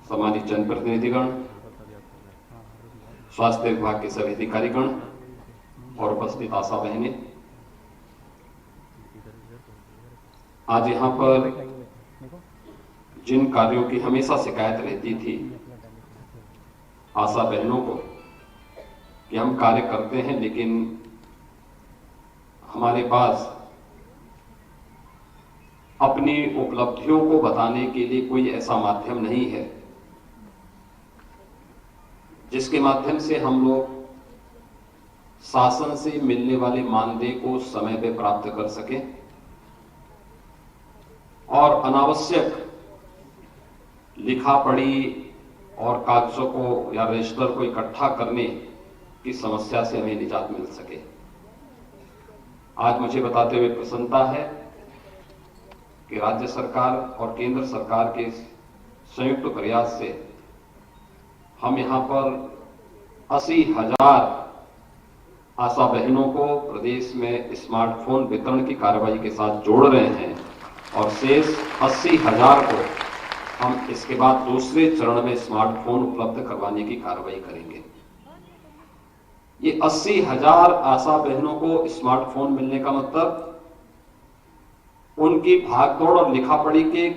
सम्मानित जनप्रतिनिधिगण, स्वास्थ्य विभाग के सभी अधिकारीगण और उपस्थित आशा बहनें, आज यहाँ पर जिन कार्यों की हमेशा शिकायत रहती थी आशा बहनों को कि हम कार्य करते हैं लेकिन हमारे पास अपनी उपलब्धियों को बताने के लिए कोई ऐसा माध्यम नहीं है जिसके माध्यम से हम लोग शासन से मिलने वाले मानदेय को समय पे प्राप्त कर सकें और अनावश्यक लिखा पढ़ी और कागजों को या रजिस्टर को इकट्ठा करने की समस्या से हमें निजात मिल सके। आज मुझे बताते हुए प्रसन्नता है कि राज्य सरकार और केंद्र सरकार के संयुक्त प्रयास से हम यहां पर 80,000 आशा बहनों को प्रदेश में स्मार्टफोन वितरण की कार्रवाई के साथ जोड़ रहे हैं और शेष 80,000 को हम इसके बाद दूसरे चरण में स्मार्टफोन उपलब्ध करवाने की कार्रवाई करेंगे। ये 80,000 आशा बहनों को स्मार्टफोन मिलने का मतलब उनकी भागदौड़ और लिखा पढ़ी के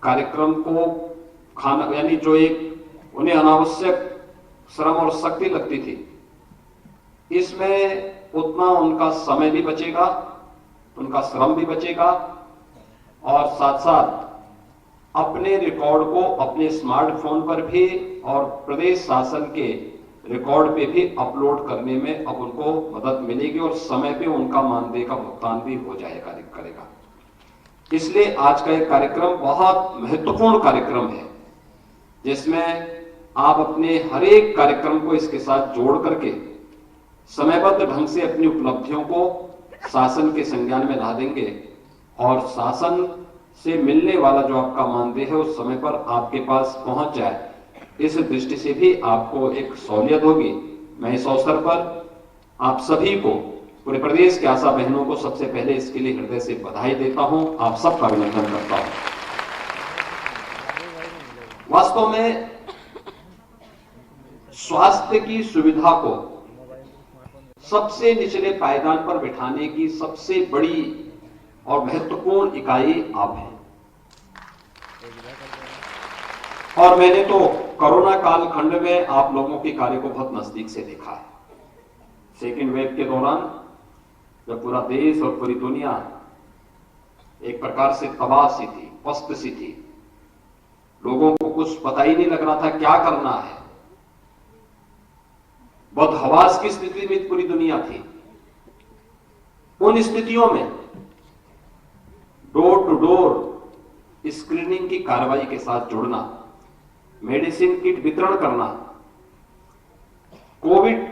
कार्यक्रम को खाना, यानी जो एक उन्हें अनावश्यक श्रम और शक्ति लगती थी, इसमें उतना उनका समय भी बचेगा, उनका श्रम भी बचेगा और साथ साथ अपने रिकॉर्ड को अपने स्मार्टफोन पर भी और प्रदेश शासन के रिकॉर्ड पे भी अपलोड करने में अब उनको मदद मिलेगी और समय पे उनका मानदेय का भुगतान भी हो जाएगा करेगा। इसलिए आज का एक कार्यक्रम बहुत महत्वपूर्ण कार्यक्रम है जिसमें आप अपने हर एक कार्यक्रम को इसके साथ जोड़ करके समयबद्ध ढंग से अपनी उपलब्धियों को शासन के संज्ञान में ला देंगे और शासन से मिलने वाला जो आपका मानदेय है उस समय पर आपके पास पहुंच जाए, इस दृष्टि से भी आपको एक सहूलियत होगी। मैं इस अवसर पर आप सभी को, पूरे प्रदेश के आशा बहनों को सबसे पहले इसके लिए हृदय से बधाई देता हूं, आप सबका अभिनंदन करता हूं। वास्तव में स्वास्थ्य की सुविधा को सबसे निचले पायदान पर बिठाने की सबसे बड़ी और महत्वपूर्ण इकाई आप हैं। और मैंने तो कोरोना कालखंड में आप लोगों के कार्य को बहुत नजदीक से देखा है। सेकेंड वेव के दौरान जब पूरा देश और पूरी दुनिया एक प्रकार से तबाह सी थी, पस्त सी थी, लोगों को कुछ पता ही नहीं लग रहा था क्या करना है, बहुत हवास की स्थिति में पूरी दुनिया थी। उन स्थितियों में डोर टू डोर स्क्रीनिंग की कार्रवाई के साथ जुड़ना, मेडिसिन किट वितरण करना, कोविड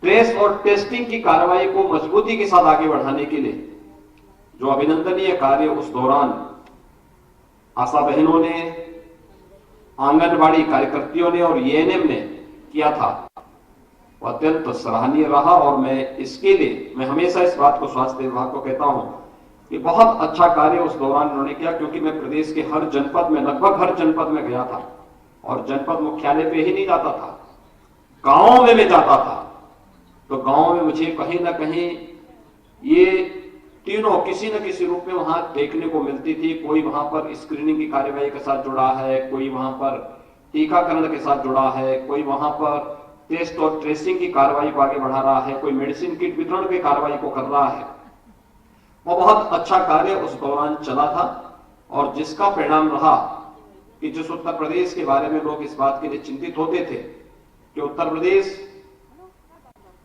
ट्रेस और टेस्टिंग की कार्रवाई को मजबूती के साथ आगे बढ़ाने के लिए जो अभिनंदनीय कार्य उस दौरान आशा बहनों ने, आंगनबाड़ी कार्यकर्तियों ने और एएनएम ने किया था, वह अत्यंत सराहनीय रहा। और मैं इसके लिए मैं हमेशा इस बात को स्वास्थ्य विभाग को कहता हूं कि बहुत अच्छा कार्य उस दौरान उन्होंने किया, क्योंकि मैं प्रदेश के हर जनपद में, लगभग हर जनपद में गया था और जनपद मुख्यालय पे ही नहीं जाता था, गांवों में मैं जाता था। तो गांव में मुझे कहीं ना कहीं ये तीनों किसी न किसी रूप में वहां देखने को मिलती थी। कोई वहां पर स्क्रीनिंग की कार्यवाही के साथ जुड़ा है, कोई वहां पर टीकाकरण के साथ जुड़ा है, कोई वहां पर टेस्ट और ट्रेसिंग की कार्रवाई को आगे बढ़ा रहा है, कोई मेडिसिन किट वितरण की कार्रवाई को कर रहा है। वो बहुत अच्छा कार्य उस दौरान चला था और जिसका परिणाम रहा कि जिस उत्तर प्रदेश के बारे में लोग इस बात के लिए चिंतित होते थे कि उत्तर प्रदेश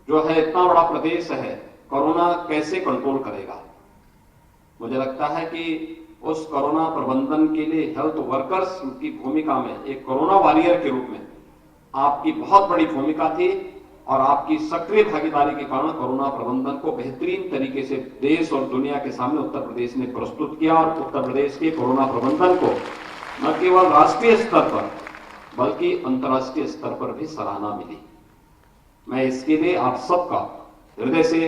जो है इतना बड़ा प्रदेश है, कोरोना कैसे कंट्रोल करेगा। मुझे लगता है कि उस कोरोना प्रबंधन के लिए हेल्थ वर्कर्स की भूमिका में, एक कोरोना वॉरियर के रूप में आपकी बहुत बड़ी भूमिका थी और आपकी सक्रिय भागीदारी के कारण कोरोना प्रबंधन को बेहतरीन तरीके से देश और दुनिया के सामने उत्तर प्रदेश ने प्रस्तुत किया और उत्तर प्रदेश के कोरोना प्रबंधन को न केवल राष्ट्रीय स्तर पर बल्कि अंतर्राष्ट्रीय स्तर पर भी सराहना मिली। मैं इसके लिए आप सबका हृदय से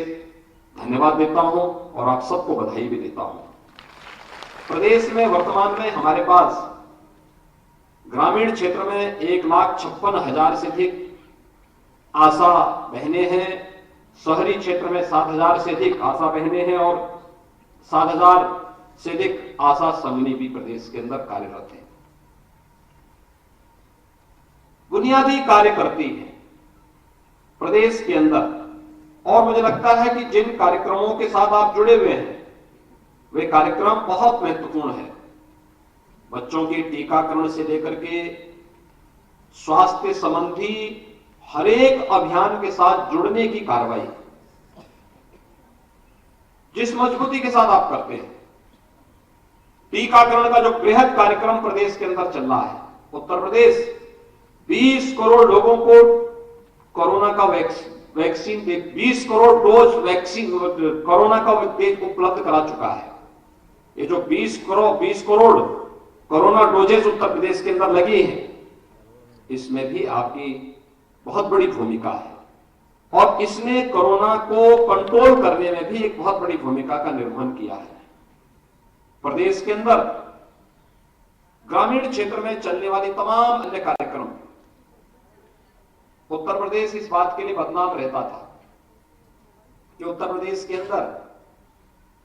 धन्यवाद देता हूं और आप सबको बधाई भी देता हूं। प्रदेश में वर्तमान में हमारे पास ग्रामीण क्षेत्र में 1,56,000 से अधिक आशा बहनें हैं, शहरी क्षेत्र में 7,000 से अधिक आशा बहनें हैं और 7,000 से अधिक आशा संगिनी भी प्रदेश के अंदर कार्यरत हैं। बुनियादी कार्य करती है प्रदेश के अंदर, और मुझे लगता है कि जिन कार्यक्रमों के साथ आप जुड़े हुए हैं वे कार्यक्रम बहुत महत्वपूर्ण है। बच्चों के टीकाकरण से लेकर के स्वास्थ्य संबंधी हर एक अभियान के साथ जुड़ने की कार्रवाई जिस मजबूती के साथ आप करते हैं, टीकाकरण का जो बृहद कार्यक्रम प्रदेश के अंदर चल रहा है, उत्तर प्रदेश 20 करोड़ लोगों को कोरोना का vaccine 20 crore dose vaccine corona का उपलब्ध करा चुका है। ये जो 20 करोड़ कोरोना डोजेस उत्तर प्रदेश के अंदर लगी हैं, इसमें भी आपकी बहुत बड़ी भूमिका है और इसने कोरोना को कंट्रोल करने में भी एक बहुत बड़ी भूमिका का निर्वहन किया है। प्रदेश के अंदर ग्रामीण क्षेत्र में चलने वाली तमाम अन्य कार्यक्रम, उत्तर प्रदेश इस बात के लिए बदनाम रहता था कि उत्तर प्रदेश के अंदर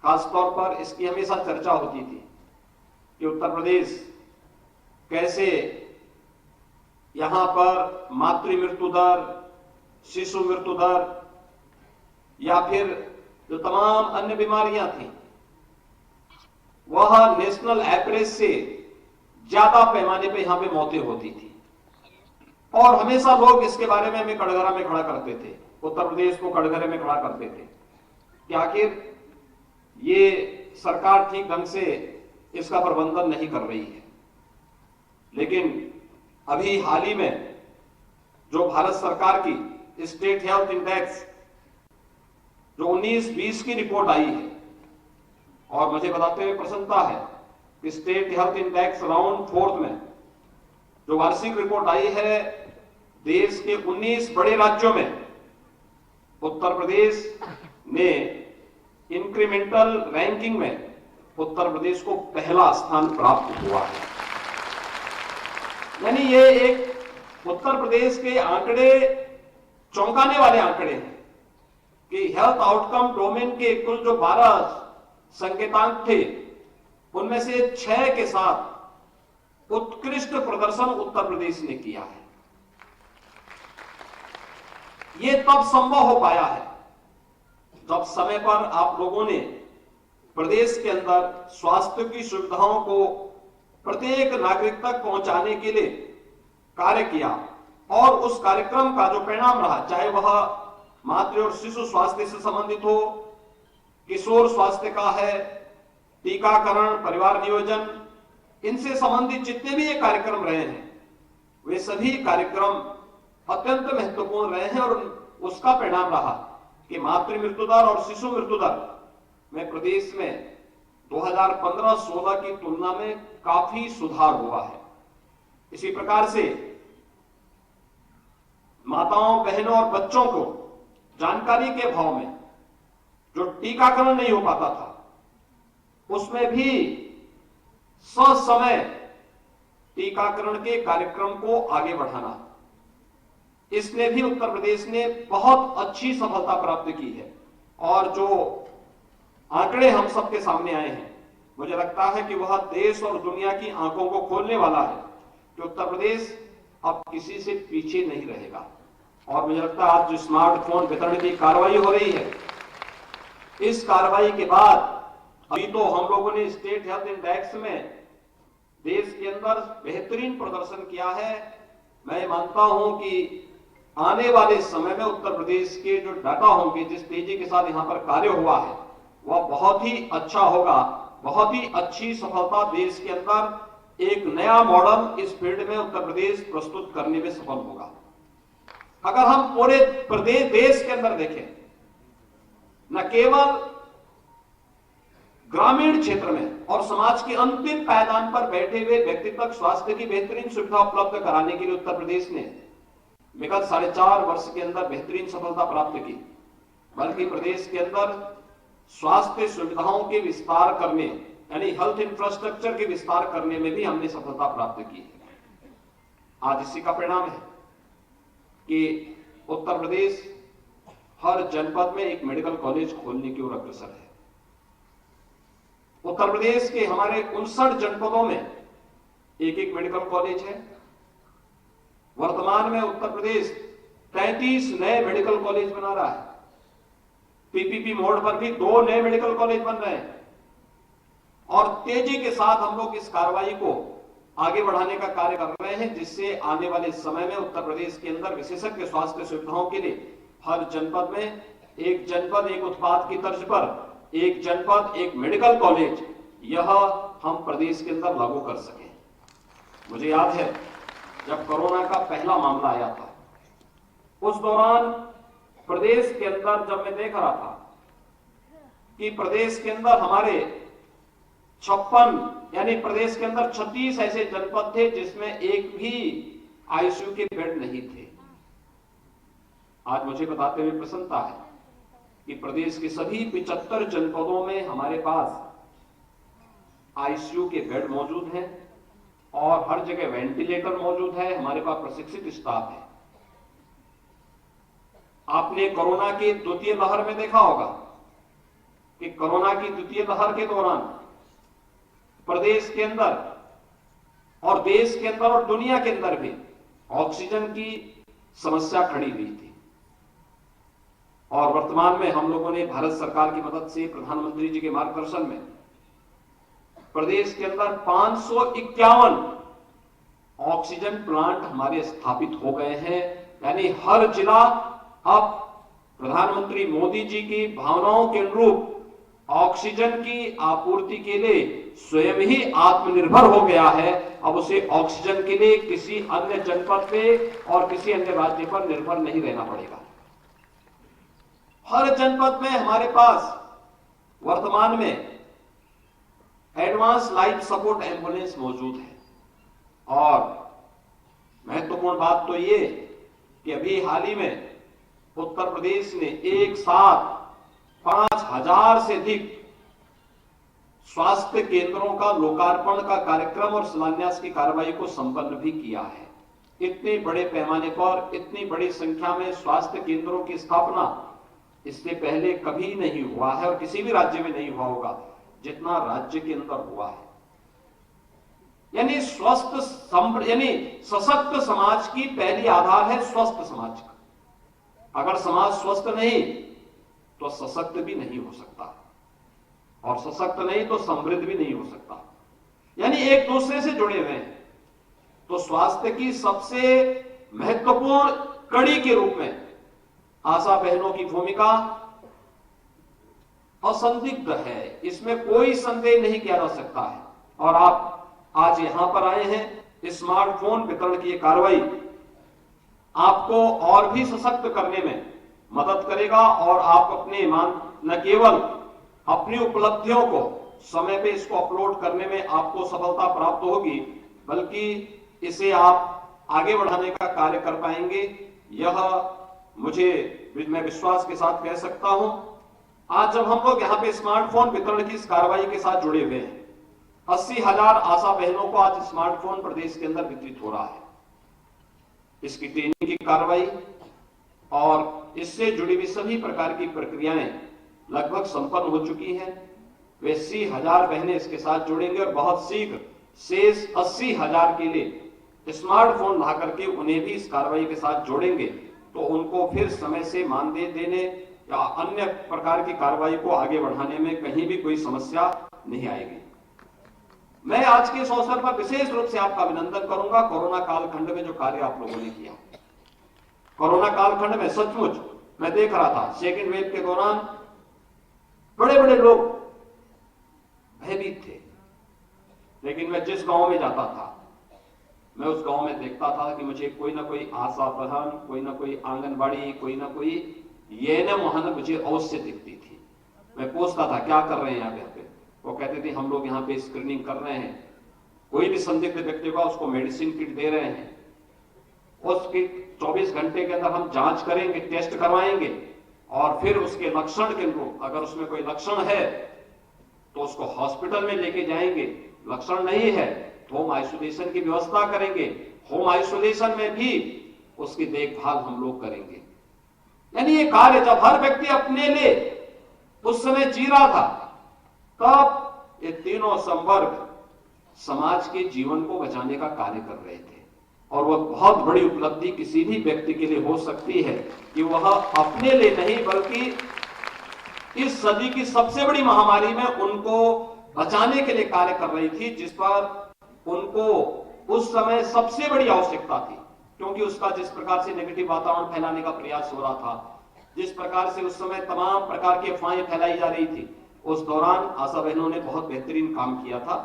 खासतौर पर इसकी हमेशा चर्चा होती थी कि उत्तर प्रदेश कैसे यहां पर मातृ मृत्यु दर, शिशु मृत्यु दर या फिर जो तमाम अन्य बीमारियां थी वह नेशनल एवरेज से ज्यादा पैमाने पे यहां पे मौतें होती थी और हमेशा लोग इसके बारे में हमें कटघरा में खड़ा करते थे, उत्तर प्रदेश को कटघरे में खड़ा करते थे कि आखिर ये सरकार ठीक ढंग से इसका प्रबंधन नहीं कर रही है। लेकिन अभी हाल ही में जो भारत सरकार की स्टेट हेल्थ इंडेक्स जो 19-20 की रिपोर्ट आई है, और मुझे बताते हुए प्रसन्नता है कि स्टेट हेल्थ इंडेक्स राउंड 4 में जो वार्षिक रिपोर्ट आई है, देश के 19 बड़े राज्यों में उत्तर प्रदेश ने इंक्रीमेंटल रैंकिंग में उत्तर प्रदेश को पहला स्थान प्राप्त हुआ है। यानी ये एक उत्तर प्रदेश के आंकड़े चौंकाने वाले आंकड़े हैं कि हेल्थ आउटकम डोमेन के कुल जो 12 संकेतांक थे उनमें से 6 के साथ उत्कृष्ट प्रदर्शन उत्तर प्रदेश ने किया है। ये तब संभव हो पाया है जब समय पर आप लोगों ने प्रदेश के अंदर स्वास्थ्य की सुविधाओं को प्रत्येक नागरिक तक पहुंचाने के लिए कार्य किया और उस कार्यक्रम का जो परिणाम रहा, चाहे वह मातृ और शिशु स्वास्थ्य से संबंधित हो, किशोर स्वास्थ्य का है, टीकाकरण, परिवार नियोजन, इनसे संबंधित जितने भी ये कार्यक्रम रहे हैं वे सभी कार्यक्रम अत्यंत महत्वपूर्ण रहे हैं और उसका परिणाम रहा कि मातृ मृत्यु दर और शिशु मृत्यु दर में प्रदेश में 2015-16 की तुलना में काफी सुधार हुआ है। इसी प्रकार से माताओं, बहनों और बच्चों को जानकारी के अभाव में जो टीकाकरण नहीं हो पाता था उसमें भी ससमय टीकाकरण के कार्यक्रम को आगे बढ़ाना, इसमें भी उत्तर प्रदेश ने बहुत अच्छी सफलता प्राप्त की है। और जो आंकड़े हम सबके सामने आए हैं, मुझे लगता है कि वह देश और दुनिया की आंखों को खोलने वाला है कि उत्तर प्रदेश अब किसी से पीछे नहीं रहेगा। और मुझे लगता है आज जो स्मार्टफोन वितरण की कार्रवाई हो रही है, इस कार्रवाई के बाद अभी तो हम लोगों ने स्टेट हेल्थ इंडेक्स में देश के अंदर बेहतरीन प्रदर्शन किया है। मैं मानता हूं कि आने वाले समय में उत्तर प्रदेश के जो डाटा होंगे, जिस तेजी के साथ यहां पर कार्य हुआ है, वह बहुत ही अच्छा होगा। बहुत ही अच्छी सफलता देश के अंदर एक नया मॉडल इस फील्ड में उत्तर प्रदेश प्रस्तुत करने में सफल होगा। अगर हम पूरे प्रदेश देश के अंदर देखें, न केवल ग्रामीण क्षेत्र में और समाज के अंतिम पायदान पर बैठे हुए व्यक्ति तक स्वास्थ्य की बेहतरीन सुविधा उपलब्ध कराने के लिए उत्तर प्रदेश ने विगत 4.5 वर्ष के अंदर बेहतरीन सफलता प्राप्त की, बल्कि प्रदेश के अंदर स्वास्थ्य सुविधाओं के विस्तार करने यानी हेल्थ इंफ्रास्ट्रक्चर के विस्तार करने में भी हमने सफलता प्राप्त की है। आज इसी का परिणाम है कि उत्तर प्रदेश हर जनपद में एक मेडिकल कॉलेज खोलने की ओर अग्रसर है। उत्तर प्रदेश के हमारे 59 जनपदों में एक एक मेडिकल कॉलेज है। वर्तमान में उत्तर प्रदेश 33 नए मेडिकल कॉलेज बना रहा है। पीपीपी मोड पर भी 2 नए मेडिकल कॉलेज बन रहे हैं और तेजी के साथ हम लोग इस कार्रवाई को आगे बढ़ाने का कार्य कर रहे हैं, जिससे आने वाले समय में उत्तर प्रदेश के अंदर विशेषज्ञ स्वास्थ्य सुविधाओं के लिए हर जनपद में एक जनपद एक उत्पाद की तर्ज पर एक जनपद एक मेडिकल कॉलेज, यह हम प्रदेश के अंदर लागू कर सकें। मुझे याद है जब कोरोना का पहला मामला आया था, उस दौरान प्रदेश के अंदर जब मैं देख रहा था कि प्रदेश के अंदर हमारे 56 यानी प्रदेश के अंदर 36 ऐसे जनपद थे जिसमें एक भी आईसीयू के बेड नहीं थे। आज मुझे बताते हुए प्रसन्नता है कि प्रदेश के सभी 75 जनपदों में हमारे पास आईसीयू के बेड मौजूद हैं और हर जगह वेंटिलेटर मौजूद है। हमारे पास प्रशिक्षित स्टाफ है। आपने कोरोना की द्वितीय लहर में देखा होगा कि कोरोना की द्वितीय लहर के दौरान प्रदेश के अंदर और देश के अंदर और दुनिया के अंदर भी ऑक्सीजन की समस्या खड़ी हुई थी और वर्तमान में हम लोगों ने भारत सरकार की मदद से प्रधानमंत्री जी के मार्गदर्शन में प्रदेश के अंदर 551 ऑक्सीजन प्लांट हमारे स्थापित हो गए हैं। यानी हर जिला अब प्रधानमंत्री मोदी जी की भावनाओं के अनुरूप ऑक्सीजन की आपूर्ति के लिए स्वयं ही आत्मनिर्भर हो गया है। अब उसे ऑक्सीजन के लिए किसी अन्य जनपद पे और किसी अन्य राज्य पर निर्भर नहीं रहना पड़ेगा। हर जनपद में हमारे पास वर्तमान में एडवांस लाइफ सपोर्ट एम्बुलेंस मौजूद है और महत्वपूर्ण बात तो ये कि अभी हाल ही में उत्तर प्रदेश ने एक साथ 5000 से अधिक स्वास्थ्य केंद्रों का लोकार्पण का कार्यक्रम और शिलान्यास की कार्रवाई को संपन्न भी किया है। इतने बड़े पैमाने पर इतनी बड़ी संख्या में स्वास्थ्य केंद्रों की स्थापना इससे पहले कभी नहीं हुआ है और किसी भी राज्य में नहीं हुआ होगा जितना राज्य के अंदर हुआ है। यानी सशक्त समाज की पहली आधार है स्वस्थ समाज का। अगर समाज स्वस्थ नहीं तो सशक्त भी नहीं हो सकता और सशक्त नहीं तो समृद्ध भी नहीं हो सकता। यानी एक दूसरे से जुड़े हुए हैं। तो स्वास्थ्य की सबसे महत्वपूर्ण कड़ी के रूप में आशा बहनों की भूमिका असंदिग्ध है, इसमें कोई संदेह नहीं किया जा सकता है। और आप आज यहां पर आए हैं, स्मार्टफोन वितरण की कार्रवाई आपको और भी सशक्त करने में मदद करेगा और आप अपने न केवल अपनी उपलब्धियों को समय पे इसको अपलोड करने में आपको सफलता प्राप्त होगी, बल्कि इसे आप आगे बढ़ाने का कार्य कर पाएंगे। यह मैं विश्वास के साथ कह सकता हूं। आज जब हम लोग यहाँ पे स्मार्टफोन वितरण की इस कार्रवाई के साथ जुड़े हुए हैं, 80,000 आशा बहनों को आज स्मार्टफोन प्रदेश के अंदर वितरित हो रहा है। इसकी ट्रेनिंग की कार्रवाई और इससे जुड़ी हुई सभी प्रकार की प्रक्रियाएं लगभग संपन्न हो चुकी हैं। वे 80,000 बहनें इसके साथ जुड़ेंगे और बहुत शीघ्र शेष 80,000 के लिए स्मार्टफोन ला करके उन्हें भी इस कार्रवाई के साथ जोड़ेंगे, तो उनको फिर समय से मानदेय देने या अन्य प्रकार की कार्रवाई को आगे बढ़ाने में कहीं भी कोई समस्या नहीं आएगी। मैं आज के इस अवसर पर विशेष रूप से आपका अभिनंदन करूंगा। कोरोना कालखंड में जो कार्य आप लोगों ने किया, कोरोना कालखंड में सचमुच मैं देख रहा था सेकेंड वेव के दौरान बड़े बड़े लोग भयभीत थे, लेकिन मैं जिस गांव में जाता था मैं उस गांव में देखता था कि मुझे कोई ना कोई आशा बहन, कोई ना कोई आंगनबाड़ी, कोई ना कोई एएनएम वहां मुझे अवश्य दिखती थी। मैं पूछता था क्या कर रहे हैं आप यहाँ पे? वो कहते थे हम लोग यहाँ पे स्क्रीनिंग कर रहे हैं, कोई भी संदिग्ध व्यक्ति का उसको मेडिसिन किट दे रहे हैं, उसकी 24 घंटे के अंदर हम जांच करेंगे, टेस्ट करवाएंगे और फिर उसके लक्षण के अनुरूप अगर उसमें कोई लक्षण है तो उसको हॉस्पिटल में लेके जाएंगे, लक्षण नहीं है तो होम आइसोलेशन की व्यवस्था करेंगे, होम आइसोलेशन में भी उसकी देखभाल हम लोग करेंगे। यानी ये कार्य जब हर व्यक्ति अपने लिए उस समय जी रहा था, तब ये तीनों संवर्ग समाज के जीवन को बचाने का कार्य कर रहे थे। और वह बहुत बड़ी उपलब्धि किसी भी व्यक्ति के लिए हो सकती है कि वह अपने लिए नहीं बल्कि इस सदी की सबसे बड़ी महामारी में उनको बचाने के लिए कार्य कर रही थी, जिस पर उनको उस समय सबसे बड़ी आवश्यकता थी। क्योंकि उसका जिस प्रकार से नेगेटिव वातावरण फैलाने का प्रयास हो रहा था, जिस प्रकार से उस समय तमाम प्रकार की अफवाहें फैलाई जा रही थी, उस दौरान आशा बहनों ने बहुत बेहतरीन काम किया था।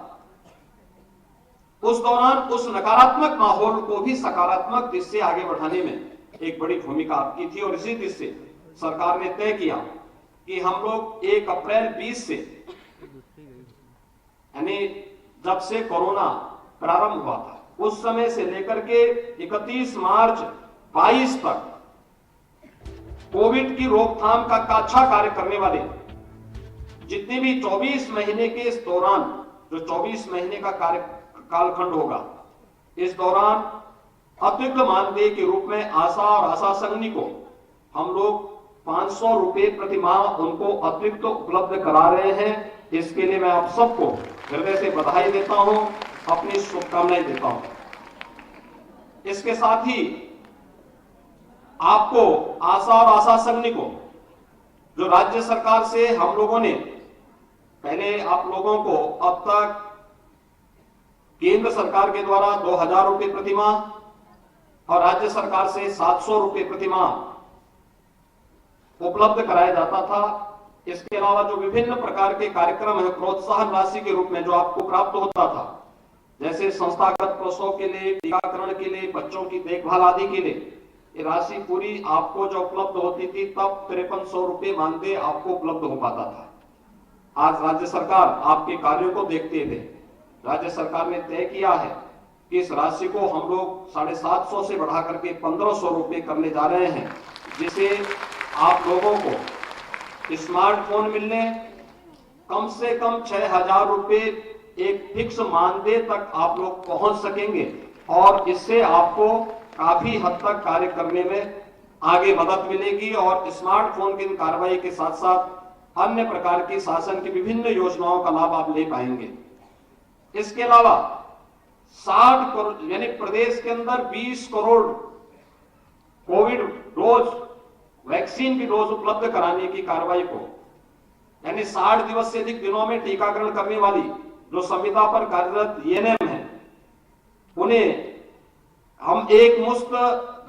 उस दौरान उस नकारात्मक माहौल को भी सकारात्मक दिशा से आगे बढ़ाने में एक बड़ी भूमिका आपकी थी। और इसी दिशा से सरकार ने तय किया कि हम लोग 1 अप्रैल 20 से, यानी जब से कोरोना प्रारंभ हुआ था उस समय से लेकर के 31 मार्च 22 तक कोविड की रोकथाम का अच्छा कार्य करने वाले जितने भी 24 महीने के इस दौरान, जो 24 महीने का कार्य कालखंड होगा, इस दौरान अतिरिक्त मानदेय के रूप में आशा और आशा संघनी को हम लोग 500 रुपए प्रति माह उनको अतिरिक्त उपलब्ध करा रहे हैं। इसके लिए मैं आप सबको हृदय से बधाई देता हूं, अपनी शुभकामनाएं देता हूं। इसके साथ ही आपको आशा और आशा संघनी को जो राज्य सरकार से हम लोगों ने पहले आप लोगों को अब तक केंद्र सरकार के द्वारा 2000 रुपए प्रति माह और राज्य सरकार से 700 रुपए प्रति माह उपलब्ध कराया जाता था। इसके अलावा जो विभिन्न प्रकार के कार्यक्रम है प्रोत्साहन राशि के रूप में जो आपको प्राप्त होता था, जैसे संस्थागत प्रसव के लिए, टीकाकरण के लिए, बच्चों की देखभाल आदि के लिए, ये राशि पूरी आपको जो उपलब्ध होती थी तब 5300 रुपए मानदेय आपको उपलब्ध हो पाता था। आज राज्य सरकार आपके कार्यों को देखते हुए राज्य सरकार ने तय किया है कि इस राशि को हम लोग 750 से बढ़ा करके 1500 रुपए करने जा रहे हैं, जिसे आप लोगों को स्मार्टफोन मिलने, कम से कम 6000 रुपए एक फिक्स मानदेय तक आप लोग पहुंच सकेंगे और इससे आपको काफी हद तक कार्य करने में आगे मदद मिलेगी। और स्मार्टफोन की कार्रवाई के साथ साथ अन्य प्रकार की शासन की विभिन्न योजनाओं का लाभ आप ले पाएंगे। इसके अलावा 60 करोड़ यानी प्रदेश के अंदर 20 करोड़ कोविड डोज वैक्सीन की डोज उपलब्ध कराने की कार्रवाई को, यानी 60 दिवस से अधिक दिनों में टीकाकरण करने वाली जो संविदा पर कार्यरत एएनएम है, उन्हें हम एक मुश्त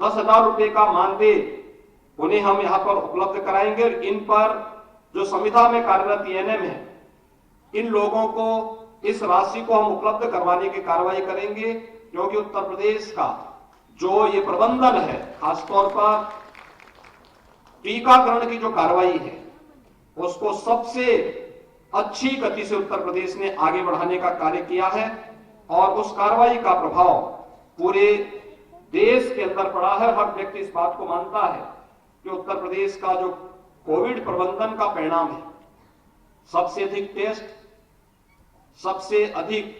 10,000 रुपए का मानदेय उन्हें हम यहां पर उपलब्ध कराएंगे। और इन पर जो संविदा में कार्यरत एएनएम है, इन लोगों को इस राशि को हम उपलब्ध करवाने की कार्रवाई करेंगे, क्योंकि उत्तर प्रदेश का जो ये प्रबंधन है, खासतौर पर टीकाकरण की जो कार्रवाई है, उसको सबसे अच्छी गति से उत्तर प्रदेश ने आगे बढ़ाने का कार्य किया है। और उस कार्रवाई का प्रभाव पूरे देश के अंदर पड़ा है। हर व्यक्ति इस बात को मानता है कि उत्तर प्रदेश का जो कोविड प्रबंधन का परिणाम है, सबसे अधिक टेस्ट, सबसे अधिक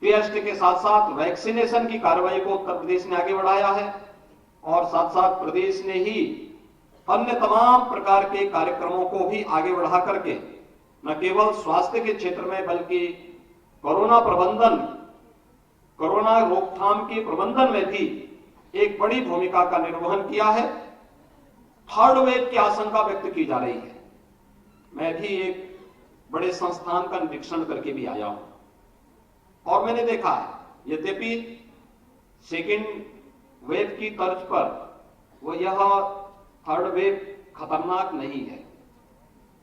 टेस्ट के साथ साथ वैक्सीनेशन की कार्रवाई को उत्तर प्रदेश ने आगे बढ़ाया है। और साथ साथ प्रदेश ने ही अन्य तमाम प्रकार के कार्यक्रमों को भी आगे बढ़ा करके न केवल स्वास्थ्य के क्षेत्र में बल्कि कोरोना प्रबंधन, कोरोना रोकथाम के प्रबंधन में भी एक बड़ी भूमिका का निर्वहन किया है। थर्ड वेव की आशंका व्यक्त की जा रही है। मैं भी एक बड़े संस्थान का निरीक्षण करके भी आया हूं और मैंने देखा है, यद्यपि सेकेंड वेव की तर्ज पर वो यह थर्ड वेव खतरनाक नहीं है,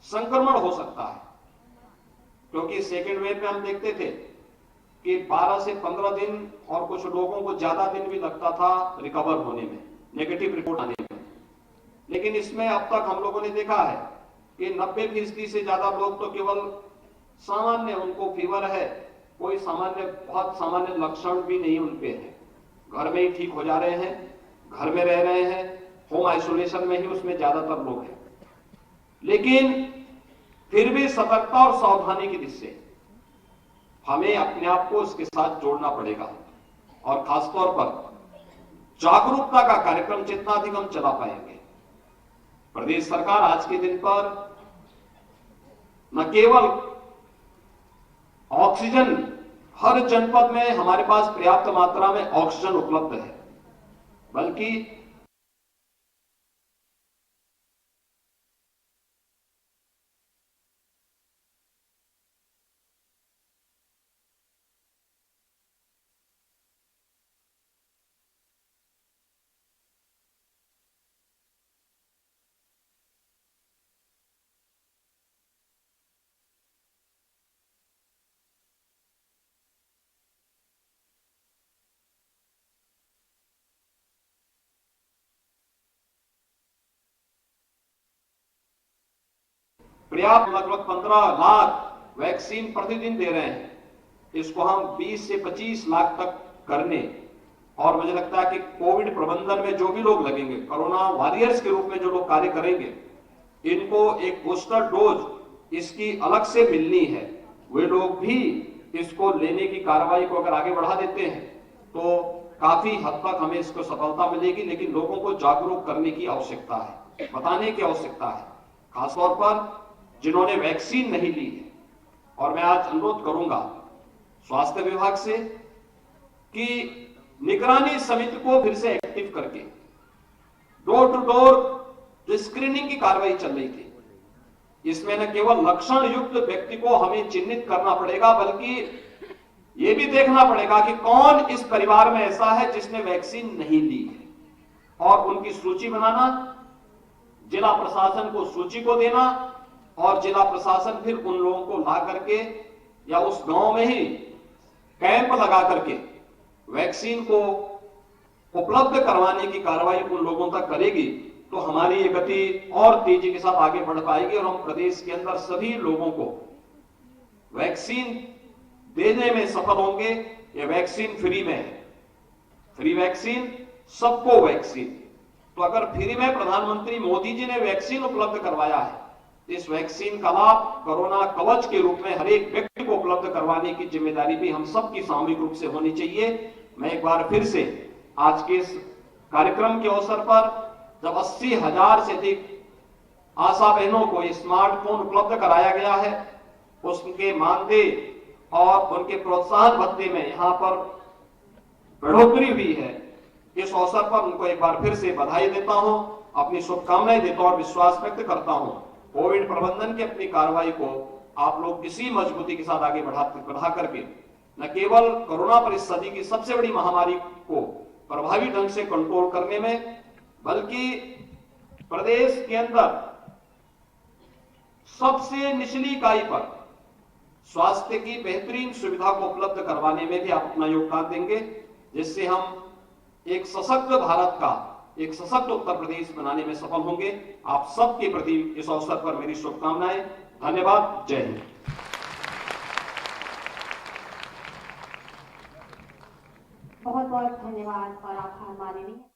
संक्रमण हो सकता है। क्योंकि सेकेंड वेव में हम देखते थे कि 12 से 15 दिन और कुछ लोगों को ज्यादा दिन भी लगता था रिकवर होने में, नेगेटिव रिपोर्ट आने में। लेकिन इसमें अब तक हम लोगों ने देखा है कि 90% से ज्यादा लोग तो केवल सामान्य, उनको फीवर है, कोई सामान्य, बहुत सामान्य लक्षण भी नहीं उनपे है, घर में ही ठीक हो जा रहे हैं, घर में रह रहे हैं, होम आइसोलेशन में ही उसमें ज्यादातर लोग हैं। लेकिन फिर भी सतर्कता और सावधानी की दिशा से हमें अपने आप को उसके साथ जोड़ना पड़ेगा। और खासतौर पर जागरूकता का कार्यक्रम जितना अधिक हम चला पाएंगे, प्रदेश सरकार आज के दिन पर न केवल ऑक्सीजन, हर जनपद में हमारे पास पर्याप्त मात्रा में ऑक्सीजन उपलब्ध है, बल्कि पर्याप्त लगभग 15 लाख वैक्सीन प्रतिदिन दे रहे हैं। इसको हम 20 से 25 लाख तक करने, और मुझे लगता है कि कोविड प्रबंधन में जो भी लोग लगेंगे, कोरोना वॉरियर्स के रूप में जो लोग कार्य करेंगे, इनको एक बूस्टर डोज इसकी अलग से मिलनी है। वे लोग भी इसको लेने की कार्रवाई को अगर आगे बढ़ा देते हैं तो काफी हद तक हमें इसको सफलता मिलेगी। लेकिन लोगों को जागरूक करने की आवश्यकता है, बताने की आवश्यकता है, खासतौर पर जिन्होंने वैक्सीन नहीं ली है। और मैं आज अनुरोध करूंगा स्वास्थ्य विभाग से कि निगरानी समिति को फिर से एक्टिव करके डोर टू डोर जो स्क्रीनिंग की कार्रवाई चल रही थी, इसमें न केवल लक्षण युक्त व्यक्ति को हमें चिन्हित करना पड़ेगा, बल्कि यह भी देखना पड़ेगा कि कौन इस परिवार में ऐसा है जिसने वैक्सीन नहीं ली है, और उनकी सूची बनाना, जिला प्रशासन को सूची को देना, और जिला प्रशासन फिर उन लोगों को ला करके या उस गांव में ही कैंप लगा करके वैक्सीन को उपलब्ध करवाने की कार्रवाई उन लोगों तक करेगी, तो हमारी ये गति और तेजी के साथ आगे बढ़ पाएगी और हम प्रदेश के अंदर सभी लोगों को वैक्सीन देने में सफल होंगे। ये वैक्सीन फ्री में है, फ्री वैक्सीन, सबको वैक्सीन। तो अगर फ्री में प्रधानमंत्री मोदी जी ने वैक्सीन उपलब्ध करवाया है, इस वैक्सीन का लाभ कोरोना कवच के रूप में हर एक व्यक्ति को उपलब्ध करवाने की जिम्मेदारी भी हम सबकी सामूहिक रूप से होनी चाहिए। मैं एक बार फिर से आज के इस कार्यक्रम के अवसर पर, जब 80,000 से अधिक आशा बहनों को स्मार्टफोन उपलब्ध कराया गया है, उसके मानदेय और उनके प्रोत्साहन भत्ते में यहां पर बढ़ोतरी हुई है, इस अवसर पर उनको एक बार फिर से बधाई देता हूं, अपनी शुभकामनाएं देता हूं और विश्वास व्यक्त करता हूं कोविड प्रबंधन की अपनी कार्रवाई को आप लोग इसी मजबूती के साथ आगे बढ़ा करके न केवल कोरोना पर इस सदी की सबसे बड़ी महामारी को प्रभावी ढंग से कंट्रोल करने में, बल्कि प्रदेश के अंदर सबसे निचली इकाई पर स्वास्थ्य की बेहतरीन सुविधा को उपलब्ध करवाने में भी आप अपना योगदान देंगे, जिससे हम एक सशक्त भारत का, एक सशक्त उत्तर प्रदेश बनाने में सफल होंगे। आप सबके प्रति इस अवसर पर मेरी शुभकामनाएं। धन्यवाद। जय हिंद। बहुत बहुत धन्यवाद और आभार माननीय।